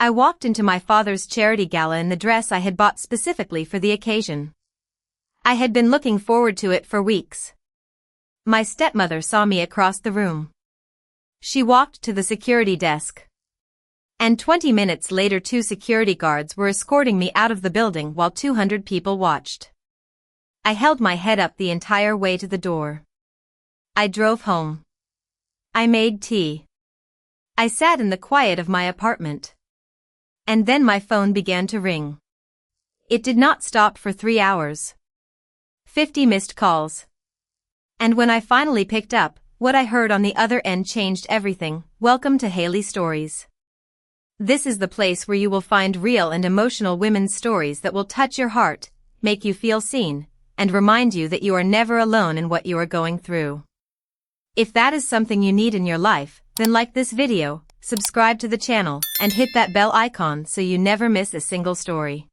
I walked into my father's charity gala in the dress I had bought specifically for the occasion. I had been looking forward to it for weeks. My stepmother saw me across the room. She walked to the security desk. And 20 minutes later 2 security guards were escorting me out of the building while 200 people watched. I held my head up the entire way to the door. I drove home. I made tea. I sat in the quiet of my apartment. And then my phone began to ring. It did not stop for 3 hours. 50 missed calls. And when I finally picked up, what I heard on the other end changed everything. Welcome to Haely Stories. This is the place where you will find real and emotional women's stories that will touch your heart, make you feel seen, and remind you that you are never alone in what you are going through. If that is something you need in your life, then like this video, subscribe to the channel, and hit that bell icon so you never miss a single story.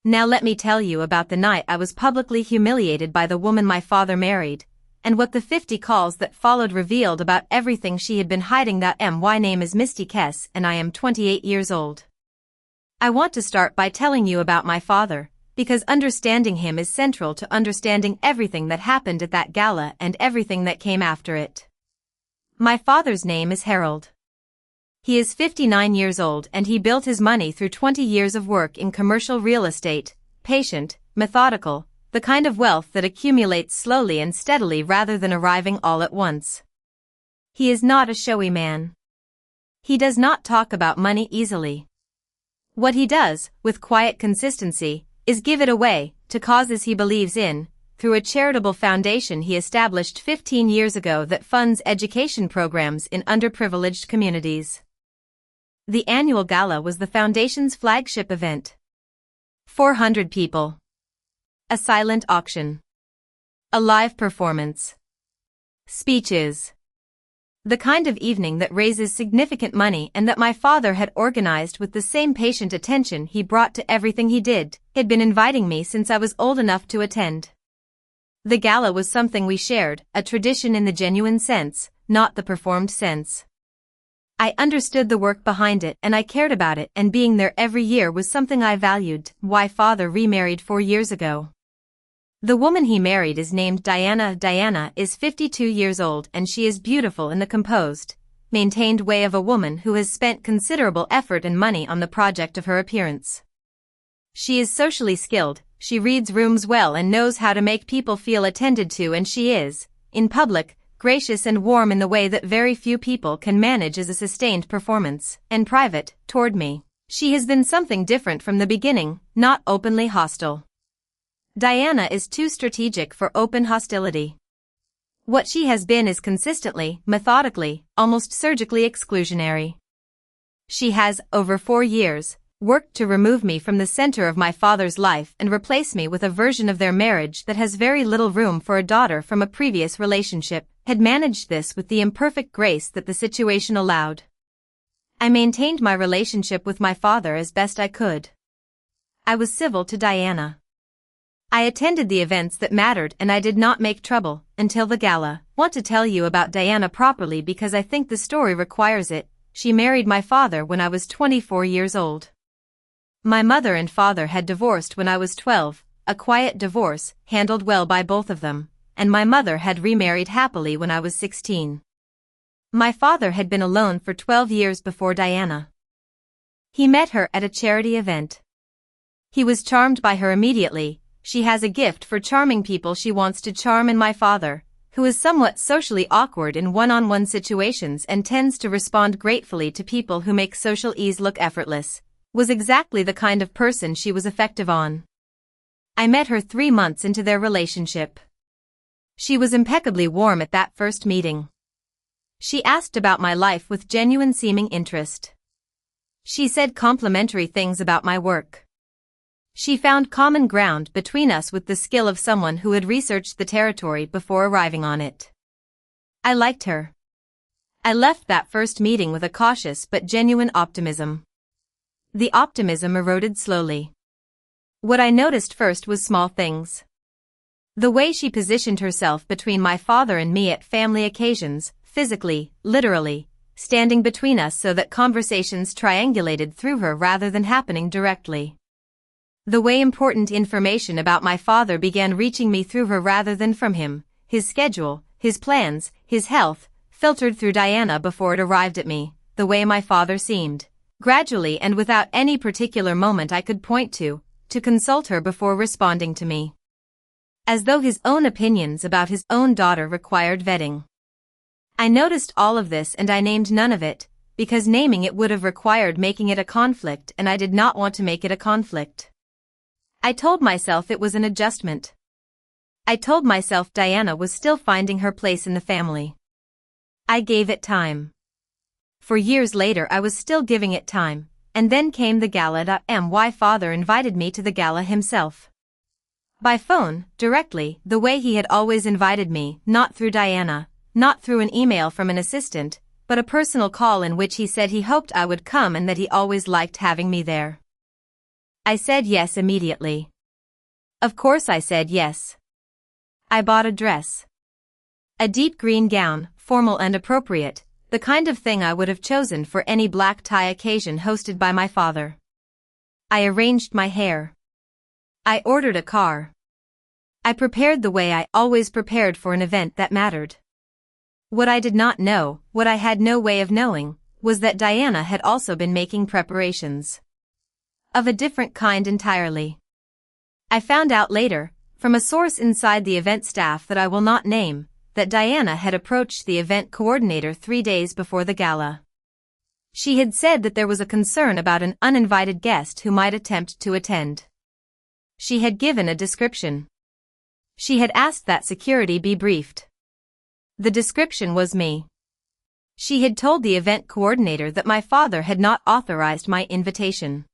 Now let me tell you about the night I was publicly humiliated by the woman my father married, and what the 50 calls that followed revealed about everything she had been hiding. My name is Misty Kess and I am 28 years old. I want to start by telling you about my father, because understanding him is central to understanding everything that happened at that gala and everything that came after it. My father's name is Harold. He is 59 years old and he built his money through 20 years of work in commercial real estate, patient, methodical, the kind of wealth that accumulates slowly and steadily rather than arriving all at once. He is not a showy man. He does not talk about money easily. What he does, with quiet consistency, is give it away to causes he believes in, through a charitable foundation he established 15 years ago that funds education programs in underprivileged communities. The annual gala was the foundation's flagship event. 400 people. A silent auction. A live performance. Speeches. The kind of evening that raises significant money and that my father had organized with the same patient attention he brought to everything he did. He'd been inviting me since I was old enough to attend. The gala was something we shared, a tradition in the genuine sense, not the performed sense. I understood the work behind it and I cared about it, and being there every year was something I valued. My father remarried 4 years ago. The woman he married is named Diana. Diana is 52 years old and she is beautiful in the composed, maintained way of a woman who has spent considerable effort and money on the project of her appearance. She is socially skilled, she reads rooms well and knows how to make people feel attended to, and she is, in public, gracious and warm in the way that very few people can manage as a sustained performance, and private, toward me. She has been something different from the beginning, not openly hostile. Diana is too strategic for open hostility. What she has been is consistently, methodically, almost surgically exclusionary. She has, over 4 years, worked to remove me from the center of my father's life and replace me with a version of their marriage that has very little room for a daughter from a previous relationship. Had managed this with the imperfect grace that the situation allowed. I maintained my relationship with my father as best I could. I was civil to Diana. I attended the events that mattered and I did not make trouble until the gala. Want to tell you about Diana properly because I think the story requires it. She married my father when I was 24 years old. My mother and father had divorced when I was 12, a quiet divorce, handled well by both of them, and my mother had remarried happily when I was 16. My father had been alone for 12 years before Diana. He met her at a charity event. He was charmed by her immediately. She has a gift for charming people she wants to charm, and my father, who is somewhat socially awkward in one-on-one situations and tends to respond gratefully to people who make social ease look effortless, was exactly the kind of person she was effective on. I met her 3 months into their relationship. She was impeccably warm at that first meeting. She asked about my life with genuine seeming interest. She said complimentary things about my work. She found common ground between us with the skill of someone who had researched the territory before arriving on it. I liked her. I left that first meeting with a cautious but genuine optimism. The optimism eroded slowly. What I noticed first was small things. The way she positioned herself between my father and me at family occasions, physically, literally, standing between us so that conversations triangulated through her rather than happening directly. The way important information about my father began reaching me through her rather than from him, his schedule, his plans, his health, filtered through Diana before it arrived at me, the way my father seemed, gradually and without any particular moment I could point to consult her before responding to me. As though his own opinions about his own daughter required vetting. I noticed all of this and I named none of it, because naming it would have required making it a conflict and I did not want to make it a conflict. I told myself it was an adjustment. I told myself Diana was still finding her place in the family. I gave it time. For years later I was still giving it time, and then came the gala. My father invited me to the gala himself. By phone, directly, the way he had always invited me, not through Diana, not through an email from an assistant, but a personal call in which he said he hoped I would come and that he always liked having me there. I said yes immediately. Of course I said yes. I bought a dress. A deep green gown, formal and appropriate, the kind of thing I would have chosen for any black tie occasion hosted by my father. I arranged my hair. I ordered a car. I prepared the way I always prepared for an event that mattered. What I did not know, what I had no way of knowing, was that Diana had also been making preparations. Of a different kind entirely. I found out later, from a source inside the event staff that I will not name, that Diana had approached the event coordinator 3 days before the gala. She had said that there was a concern about an uninvited guest who might attempt to attend. She had given a description. She had asked that security be briefed. The description was me. She had told the event coordinator that my father had not authorized my invitation.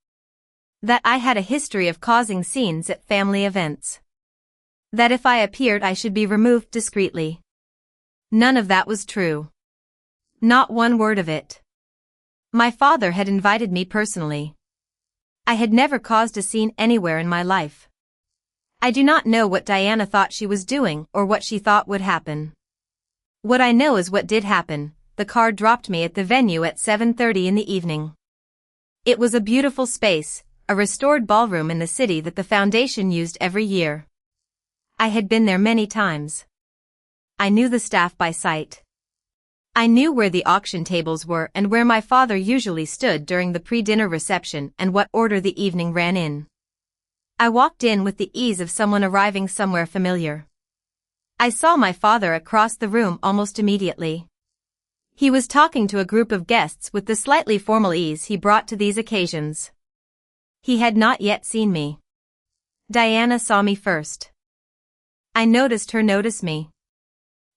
That I had a history of causing scenes at family events. That if I appeared I should be removed discreetly. None of that was true. Not one word of it. My father had invited me personally. I had never caused a scene anywhere in my life. I do not know what Diana thought she was doing or what she thought would happen. What I know is what did happen. The car dropped me at the venue at 7:30 in the evening. It was a beautiful space, a restored ballroom in the city that the foundation used every year. I had been there many times. I knew the staff by sight. I knew where the auction tables were and where my father usually stood during the pre-dinner reception and what order the evening ran in. I walked in with the ease of someone arriving somewhere familiar. I saw my father across the room almost immediately. He was talking to a group of guests with the slightly formal ease he brought to these occasions. He had not yet seen me. Diana saw me first. I noticed her notice me.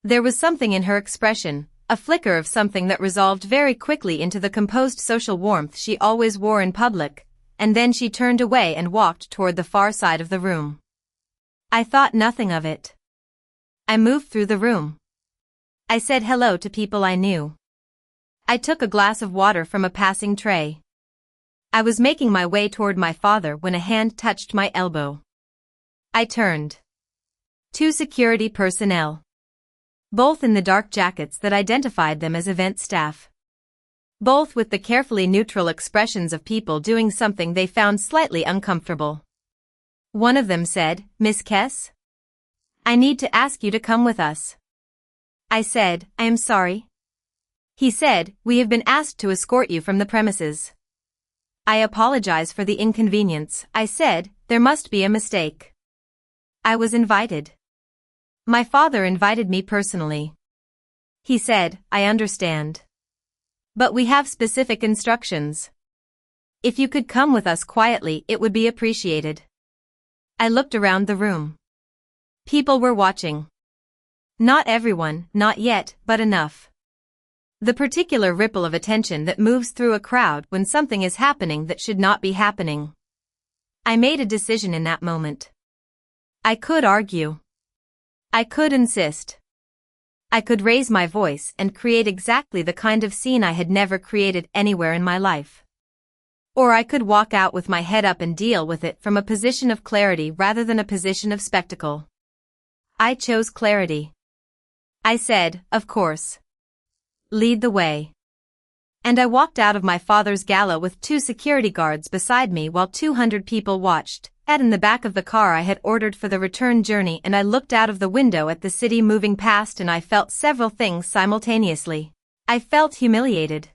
There was something in her expression, a flicker of something that resolved very quickly into the composed social warmth she always wore in public, and then she turned away and walked toward the far side of the room. I thought nothing of it. I moved through the room. I said hello to people I knew. I took a glass of water from a passing tray. I was making my way toward my father when a hand touched my elbow. I turned. 2 security personnel. Both in the dark jackets that identified them as event staff. Both with the carefully neutral expressions of people doing something they found slightly uncomfortable. One of them said, "Miss Kess? I need to ask you to come with us." I said, "I am sorry." He said, "We have been asked to escort you from the premises." "I apologize for the inconvenience," I said, "there must be a mistake." I was invited. My father invited me personally. He said, "I understand. But we have specific instructions. If you could come with us quietly, it would be appreciated." I looked around the room. People were watching. Not everyone, not yet, but enough. The particular ripple of attention that moves through a crowd when something is happening that should not be happening. I made a decision in that moment. I could argue. I could insist. I could raise my voice and create exactly the kind of scene I had never created anywhere in my life. Or I could walk out with my head up and deal with it from a position of clarity rather than a position of spectacle. I chose clarity. I said, "Of course. Lead the way." And I walked out of my father's gala with 2 security guards beside me while 200 people watched. In the back of the car I had ordered for the return journey, and I looked out of the window at the city moving past, and I felt several things simultaneously. I felt humiliated.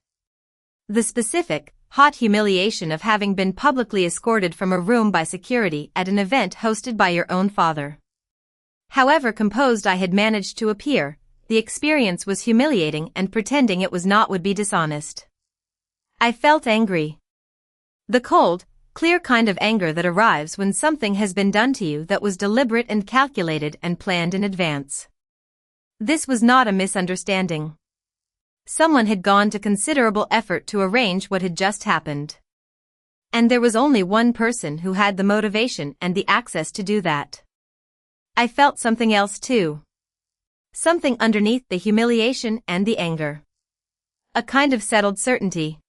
The specific, hot humiliation of having been publicly escorted from a room by security at an event hosted by your own father. However composed I had managed to appear, the experience was humiliating, and pretending it was not would be dishonest. I felt angry. The cold, clear kind of anger that arrives when something has been done to you that was deliberate and calculated and planned in advance. This was not a misunderstanding. Someone had gone to considerable effort to arrange what had just happened. And there was only one person who had the motivation and the access to do that. I felt something else too. Something underneath the humiliation and the anger. A kind of settled certainty.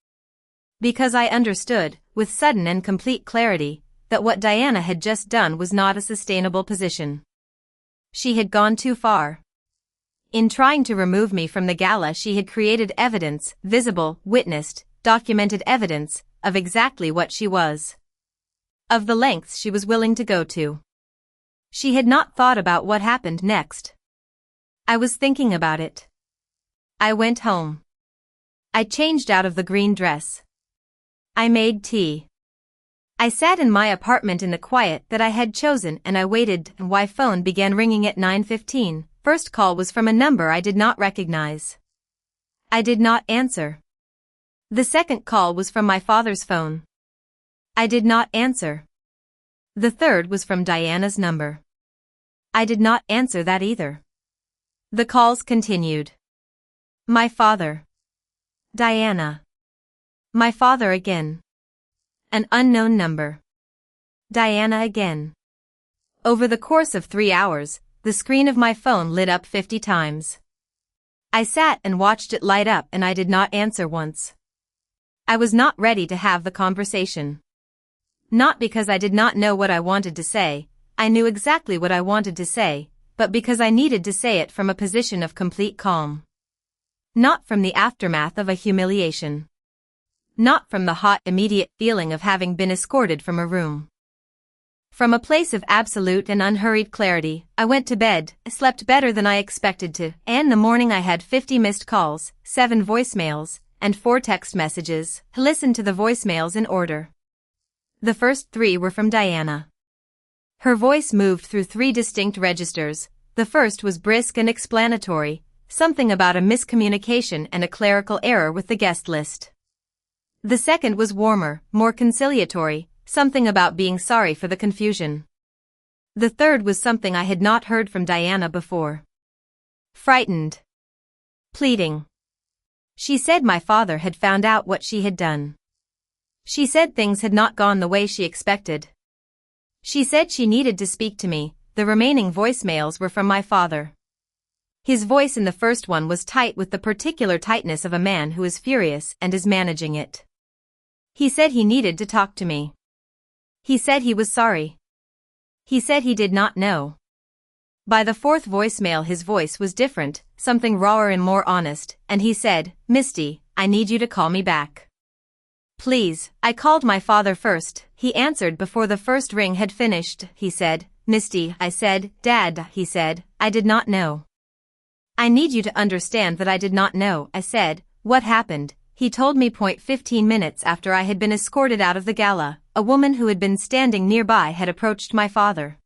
Because I understood, with sudden and complete clarity, that what Diana had just done was not a sustainable position. She had gone too far. In trying to remove me from the gala, she had created evidence, visible, witnessed, documented evidence, of exactly what she was. Of the lengths she was willing to go to. She had not thought about what happened next. I was thinking about it. I went home. I changed out of the green dress. I made tea. I sat in my apartment in the quiet that I had chosen, and I waited. My phone began ringing at 9:15. First call was from a number I did not recognize. I did not answer. The second call was from my father's phone. I did not answer. The third was from Diana's number. I did not answer that either. The calls continued. My father. Diana. My father again. An unknown number. Diana again. Over the course of 3 hours, the screen of my phone lit up 50 times. I sat and watched it light up, and I did not answer once. I was not ready to have the conversation. Not because I did not know what I wanted to say, I knew exactly what I wanted to say, but because I needed to say it from a position of complete calm. Not from the aftermath of a humiliation. Not from the hot, immediate feeling of having been escorted from a room. From a place of absolute and unhurried clarity, I went to bed, slept better than I expected to, and in the morning I had 50 missed calls, 7 voicemails, and 4 text messages. Listened to the voicemails in order. The first 3 were from Diana. Her voice moved through 3 distinct registers. The first was brisk and explanatory, something about a miscommunication and a clerical error with the guest list. The second was warmer, more conciliatory, something about being sorry for the confusion. The third was something I had not heard from Diana before. Frightened. Pleading. She said my father had found out what she had done. She said things had not gone the way she expected. She said she needed to speak to me. The remaining voicemails were from my father. His voice in the first one was tight, with the particular tightness of a man who is furious and is managing it. He said he needed to talk to me. He said he was sorry. He said he did not know. By the fourth voicemail his voice was different, something rawer and more honest, and he said, "Misty, I need you to call me back." Please. I called my father first. He answered before the first ring had finished. He said, "Misty," I said. "Dad," he said, "I did not know." "I need you to understand that I did not know," I said. "What happened?" He told me. 15 minutes after I had been escorted out of the gala, a woman who had been standing nearby had approached my father.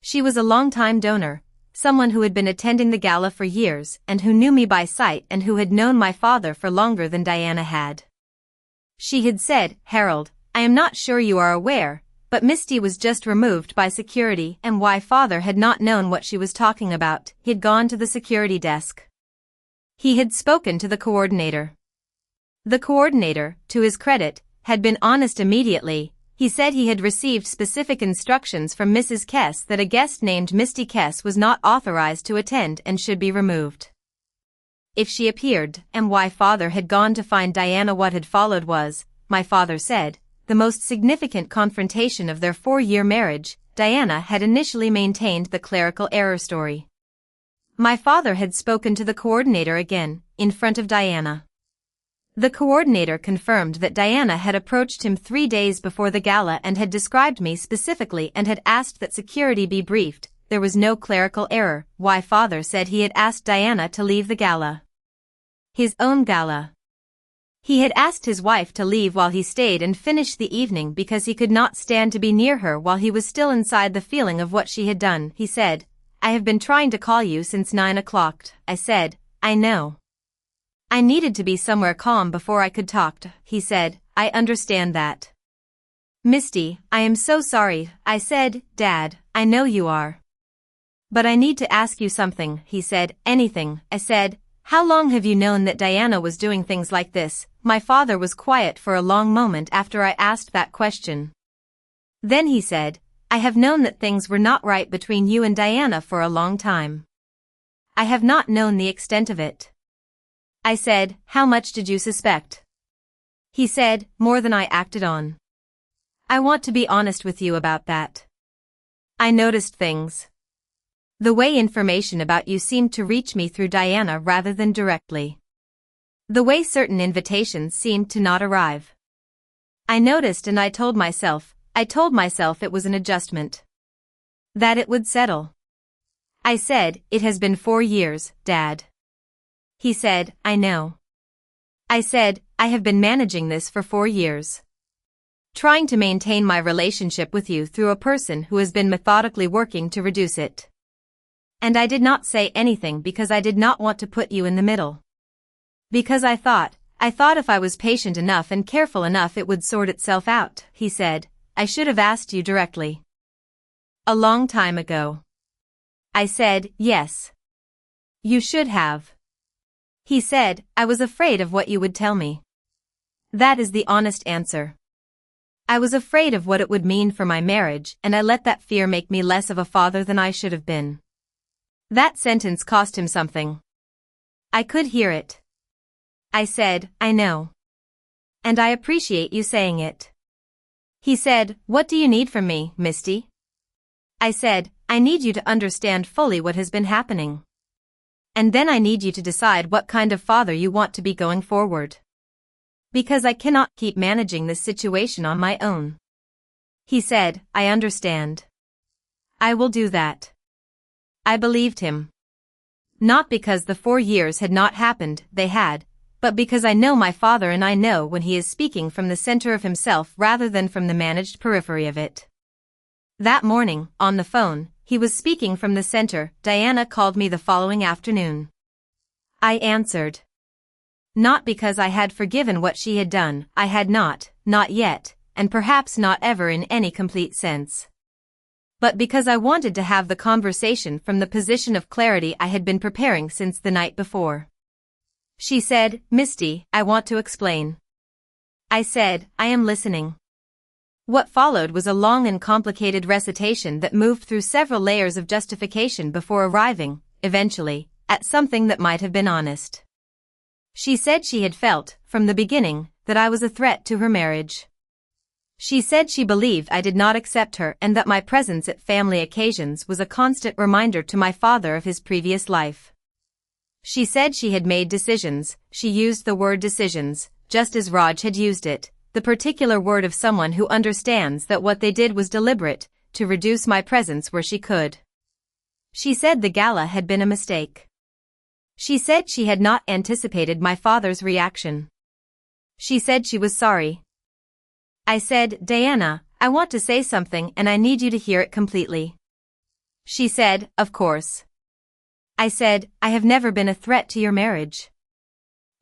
She was a long-time donor, someone who had been attending the gala for years and who knew me by sight and who had known my father for longer than Diana had. She had said, "Harold, I am not sure you are aware, but Misty was just removed by security," and why father had not known what she was talking about. He had gone to the security desk. He had spoken to the coordinator. The coordinator, to his credit, had been honest immediately. He said he had received specific instructions from Mrs. Kess that a guest named Misty Kess was not authorized to attend and should be removed if she appeared, and why father had gone to find Diana. What had followed was, my father said, the most significant confrontation of their 4-year marriage. Diana had initially maintained the clerical error story. My father had spoken to the coordinator again, in front of Diana. The coordinator confirmed that Diana had approached him 3 days before the gala and had described me specifically and had asked that security be briefed. There was no clerical error. Why father said he had asked Diana to leave the gala. His own gala. He had asked his wife to leave while he stayed and finish the evening because he could not stand to be near her while he was still inside the feeling of what she had done. He said, I have been trying to call you since 9 o'clock. I said, I know. I needed to be somewhere calm before I could talk. He said, I understand that. Misty, I am so sorry. I said, Dad, I know you are. But I need to ask you something. He said, anything. I said, how long have you known that Diana was doing things like this? My father was quiet for a long moment after I asked that question. Then he said, I have known that things were not right between you and Diana for a long time. I have not known the extent of it. I said, how much did you suspect? He said, more than I acted on. I want to be honest with you about that. I noticed things. The way information about you seemed to reach me through Diana rather than directly. The way certain invitations seemed to not arrive. I noticed and I told myself it was an adjustment. That it would settle. I said, it has been 4 years, Dad. He said, I know. I said, I have been managing this for 4 years. Trying to maintain my relationship with you through a person who has been methodically working to reduce it. And I did not say anything because I did not want to put you in the middle. Because I thought if I was patient enough and careful enough it would sort itself out. He said, I should have asked you directly. A long time ago. I said, yes. You should have. He said, I was afraid of what you would tell me. That is the honest answer. I was afraid of what it would mean for my marriage and I let that fear make me less of a father than I should have been. That sentence cost him something. I could hear it. I said, I know. And I appreciate you saying it. He said, what do you need from me, Misty? I said, I need you to understand fully what has been happening. And then I need you to decide what kind of father you want to be going forward. Because I cannot keep managing this situation on my own. He said, I understand. I will do that. I believed him. Not because the 4 years had not happened, they had, but because I know my father and I know when he is speaking from the center of himself rather than from the managed periphery of it. That morning, on the phone, he was speaking from the center. Diana called me the following afternoon. I answered. Not because I had forgiven what she had done, I had not yet, and perhaps not ever in any complete sense. But because I wanted to have the conversation from the position of clarity I had been preparing since the night before. She said, Misty, I want to explain. I said, I am listening. What followed was a long and complicated recitation that moved through several layers of justification before arriving, eventually, at something that might have been honest. She said she had felt, from the beginning, that I was a threat to her marriage. She said she believed I did not accept her and that my presence at family occasions was a constant reminder to my father of his previous life. She said she had made decisions, she used the word decisions, just as Raj had used it, the particular word of someone who understands that what they did was deliberate, to reduce my presence where she could. She said the gala had been a mistake. She said she had not anticipated my father's reaction. She said she was sorry. I said, Diana, I want to say something and I need you to hear it completely. She said, of course. I said, I have never been a threat to your marriage.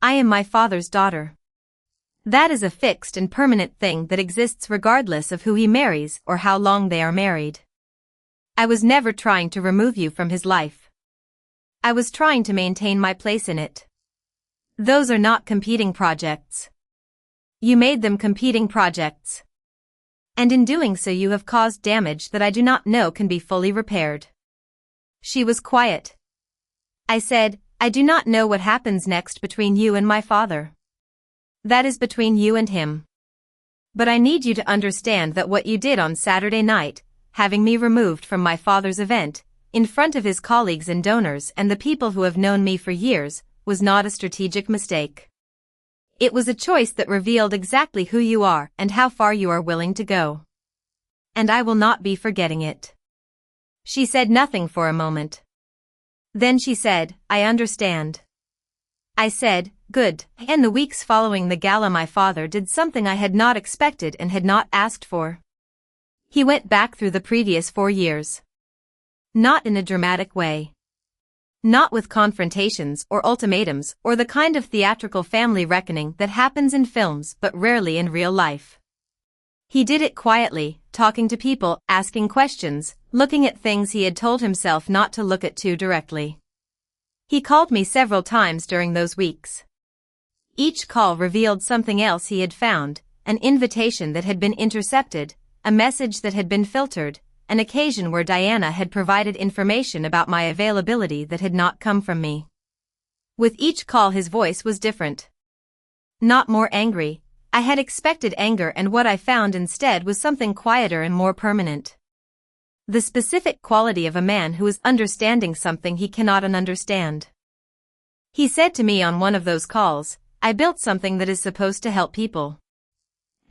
I am my father's daughter. That is a fixed and permanent thing that exists regardless of who he marries or how long they are married. I was never trying to remove you from his life. I was trying to maintain my place in it. Those are not competing projects. You made them competing projects. And in doing so you have caused damage that I do not know can be fully repaired. She was quiet. I said, I do not know what happens next between you and my father. That is between you and him. But I need you to understand that what you did on Saturday night, having me removed from my father's event, in front of his colleagues and donors and the people who have known me for years, was not a strategic mistake. It was a choice that revealed exactly who you are and how far you are willing to go. And I will not be forgetting it. She said nothing for a moment. Then she said, I understand. I said, good. In the weeks following the gala, my father did something I had not expected and had not asked for. He went back through the previous 4 years. Not in a dramatic way. Not with confrontations or ultimatums or the kind of theatrical family reckoning that happens in films but rarely in real life. He did it quietly, talking to people, asking questions, looking at things he had told himself not to look at too directly. He called me several times during those weeks. Each call revealed something else he had found, an invitation that had been intercepted, a message that had been filtered, an occasion where Diana had provided information about my availability that had not come from me. With each call his voice was different. Not more angry. I had expected anger, and what I found instead was something quieter and more permanent. The specific quality of a man who is understanding something he cannot understand. He said to me on one of those calls, I built something that is supposed to help people.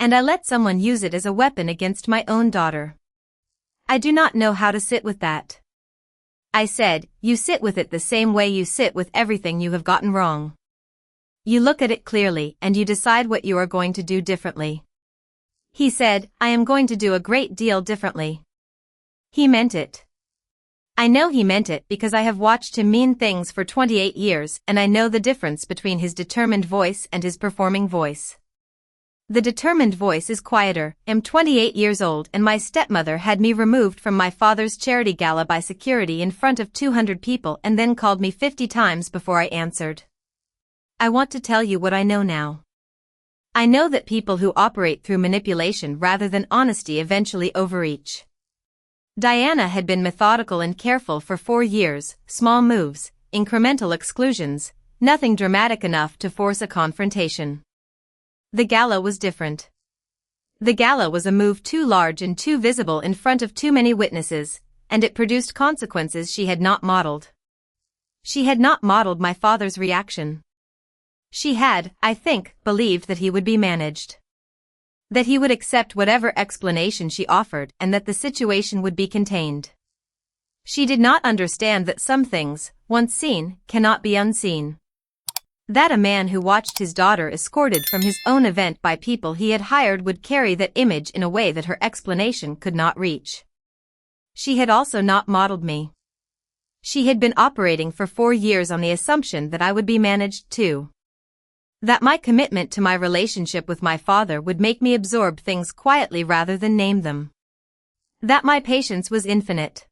And I let someone use it as a weapon against my own daughter. I do not know how to sit with that. I said, you sit with it the same way you sit with everything you have gotten wrong. You look at it clearly and you decide what you are going to do differently. He said, I am going to do a great deal differently. He meant it. I know he meant it because I have watched him mean things for 28 years and I know the difference between his determined voice and his performing voice. The determined voice is quieter. I'm 28 years old and my stepmother had me removed from my father's charity gala by security in front of 200 people and then called me 50 times before I answered. I want to tell you what I know now. I know that people who operate through manipulation rather than honesty eventually overreach. Diana had been methodical and careful for 4 years, small moves, incremental exclusions, nothing dramatic enough to force a confrontation. The gala was different. The gala was a move too large and too visible in front of too many witnesses, and it produced consequences she had not modeled. She had not modeled my father's reaction. She had, I think, believed that he would be managed. That he would accept whatever explanation she offered and that the situation would be contained. She did not understand that some things, once seen, cannot be unseen. That a man who watched his daughter escorted from his own event by people he had hired would carry that image in a way that her explanation could not reach. She had also not modeled me. She had been operating for 4 years on the assumption that I would be managed too. That my commitment to my relationship with my father would make me absorb things quietly rather than name them. That my patience was infinite.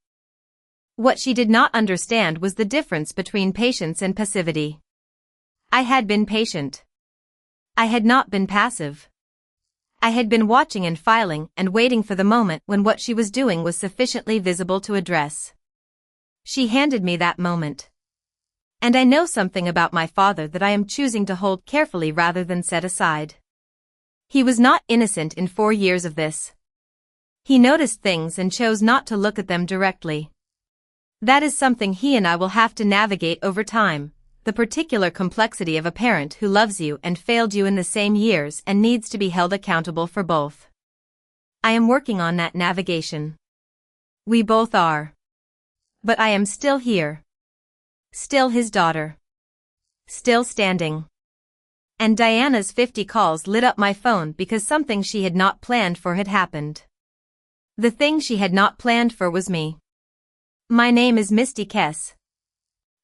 What she did not understand was the difference between patience and passivity. I had been patient. I had not been passive. I had been watching and filing and waiting for the moment when what she was doing was sufficiently visible to address. She handed me that moment. And I know something about my father that I am choosing to hold carefully rather than set aside. He was not innocent in 4 years of this. He noticed things and chose not to look at them directly. That is something he and I will have to navigate over time, the particular complexity of a parent who loves you and failed you in the same years and needs to be held accountable for both. I am working on that navigation. We both are. But I am still here. Still his daughter. Still standing. And Diana's 50 calls lit up my phone because something she had not planned for had happened. The thing she had not planned for was me. My name is Misty Kess.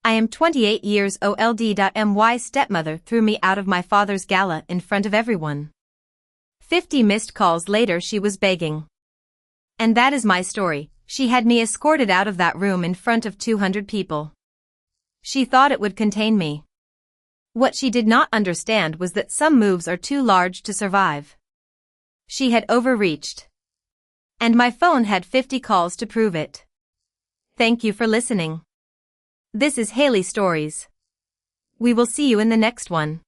I am 28 years old. My stepmother threw me out of my father's gala in front of everyone. 50 missed calls later she was begging. And that is my story. She had me escorted out of that room in front of 200 people. She thought it would contain me. What she did not understand was that some moves are too large to survive. She had overreached. And my phone had 50 calls to prove it. Thank you for listening. This is Haely Stories. We will see you in the next one.